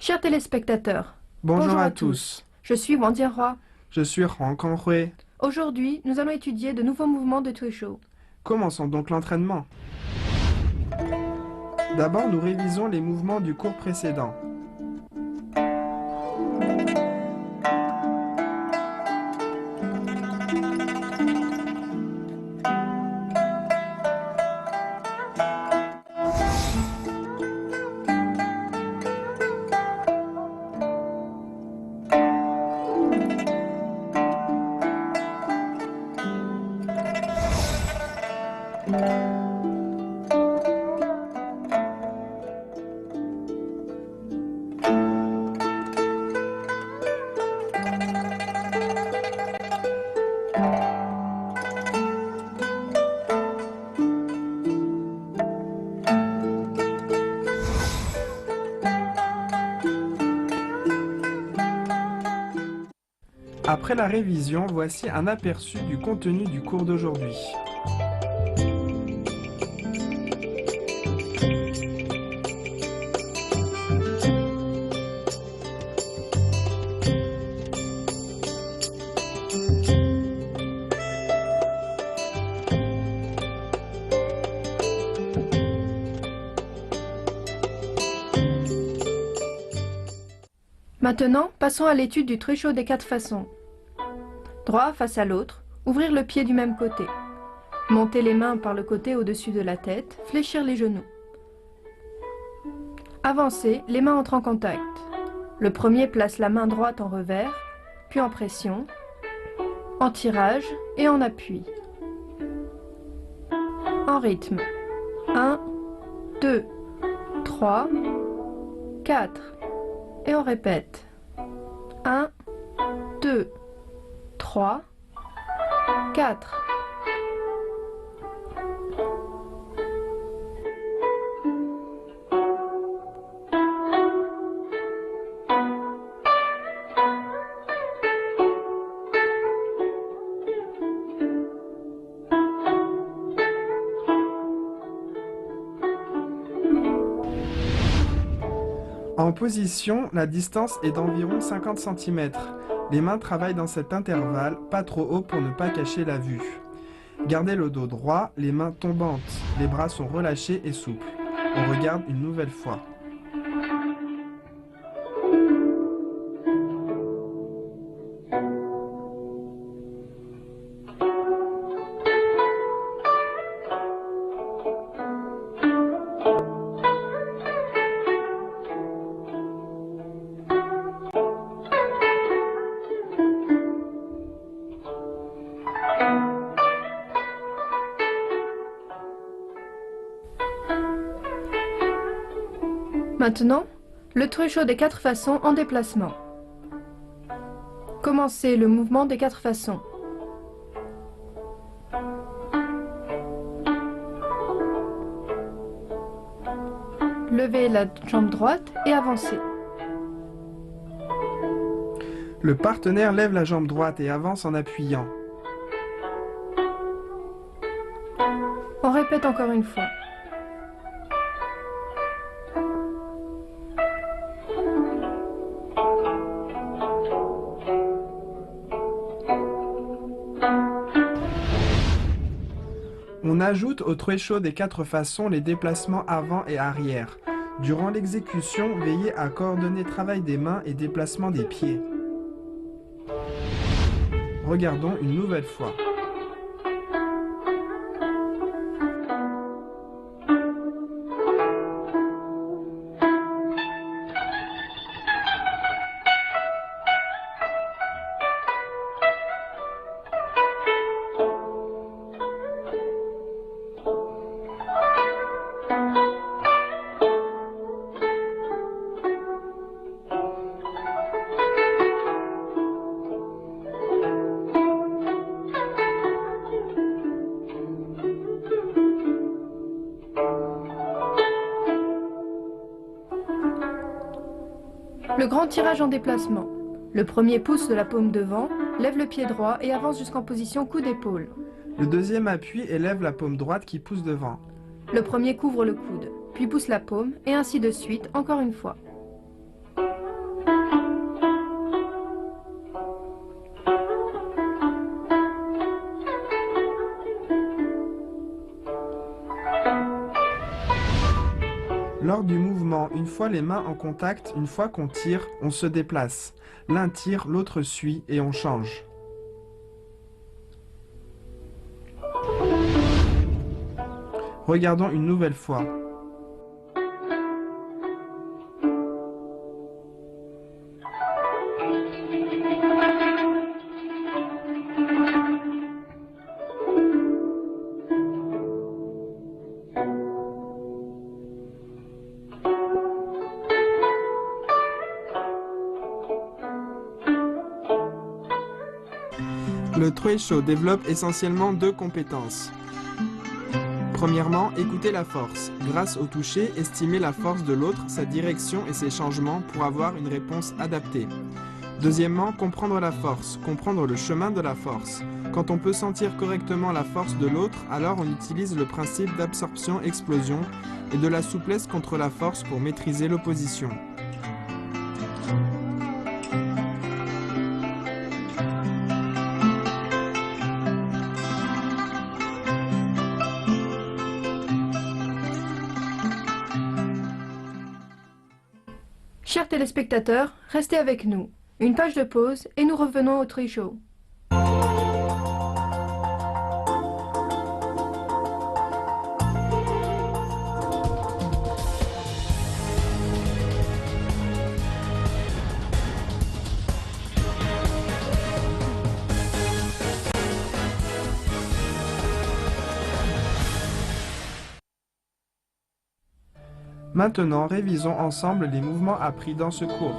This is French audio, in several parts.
Chers téléspectateurs, Bonjour à tous. Je suis Wang Jianhua. Je suis Huang Kanghui. Aujourd'hui, nous allons étudier de nouveaux mouvements de Tuishu. Commençons donc l'entraînement. D'abord, nous révisons les mouvements du cours précédent. Après la révision, voici un aperçu du contenu du cours d'aujourd'hui. Maintenant, passons à l'étude du Tuishu des 4 façons. Droit face à l'autre, ouvrir le pied du même côté. Monter les mains par le côté au-dessus de la tête, fléchir les genoux. Avancer, les mains entrent en contact. Le premier place la main droite en revers, puis en pression, en tirage et en appui. En rythme. 1, 2, 3, 4. Et on répète. 1, 2, 3, 4. En position, la distance est d'environ 50 cm. Les mains travaillent dans cet intervalle, pas trop haut pour ne pas cacher la vue. Gardez le dos droit, les mains tombantes. Les bras sont relâchés et souples. On regarde une nouvelle fois. Maintenant, le Tuishu des 4 façons en déplacement. Commencez le mouvement des 4 façons. Levez la jambe droite et avancez. Le partenaire lève la jambe droite et avance en appuyant. On répète encore une fois. On ajoute au Tuishu des 4 façons les déplacements avant et arrière. Durant l'exécution, veillez à coordonner travail des mains et déplacement des pieds. Regardons une nouvelle fois. Le grand tirage en déplacement. Le premier pousse de la paume devant, lève le pied droit et avance jusqu'en position coude d'épaule. Le deuxième appuie et lève la paume droite qui pousse devant. Le premier couvre le coude, puis pousse la paume, et ainsi de suite, encore une fois. Lors du mouvement, une fois les mains en contact, une fois qu'on tire, on se déplace. L'un tire, l'autre suit et on change. Regardons une nouvelle fois. Le Treisho développe essentiellement deux compétences. Premièrement, écouter la force. Grâce au toucher, estimer la force de l'autre, sa direction et ses changements pour avoir une réponse adaptée. Deuxièmement, comprendre la force, comprendre le chemin de la force. Quand on peut sentir correctement la force de l'autre, alors on utilise le principe d'absorption-explosion et de la souplesse contre la force pour maîtriser l'opposition. Chers téléspectateurs, restez avec nous. Une page de pause et nous revenons au Treisho. Maintenant, révisons ensemble les mouvements appris dans ce cours.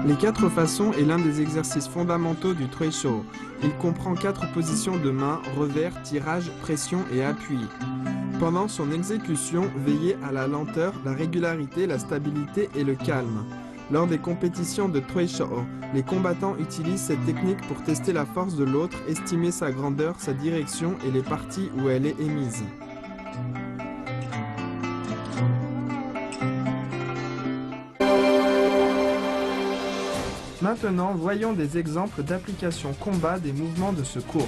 Les quatre façons est l'un des exercices fondamentaux du Treisho. Il comprend 4 positions de main, revers, tirage, pression et appui. Pendant son exécution, veillez à la lenteur, la régularité, la stabilité et le calme. Lors des compétitions de Treisho, les combattants utilisent cette technique pour tester la force de l'autre, estimer sa grandeur, sa direction et les parties où elle est émise. Maintenant, voyons des exemples d'application combat des mouvements de ce cours.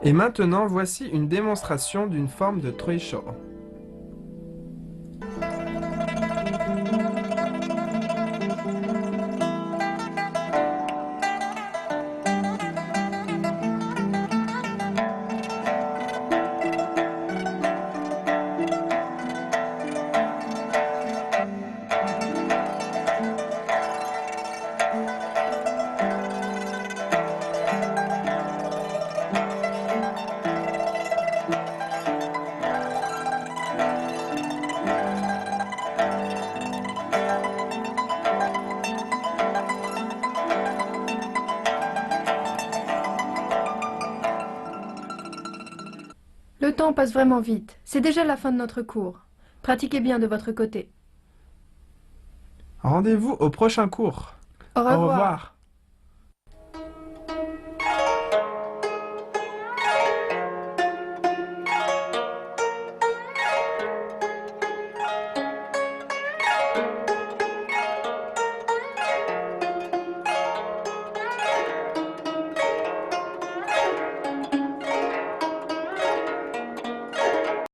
Et maintenant, voici une démonstration d'une forme de trecho. Le temps passe vraiment vite. C'est déjà la fin de notre cours. Pratiquez bien de votre côté. Rendez-vous au prochain cours. Au Au revoir. revoir.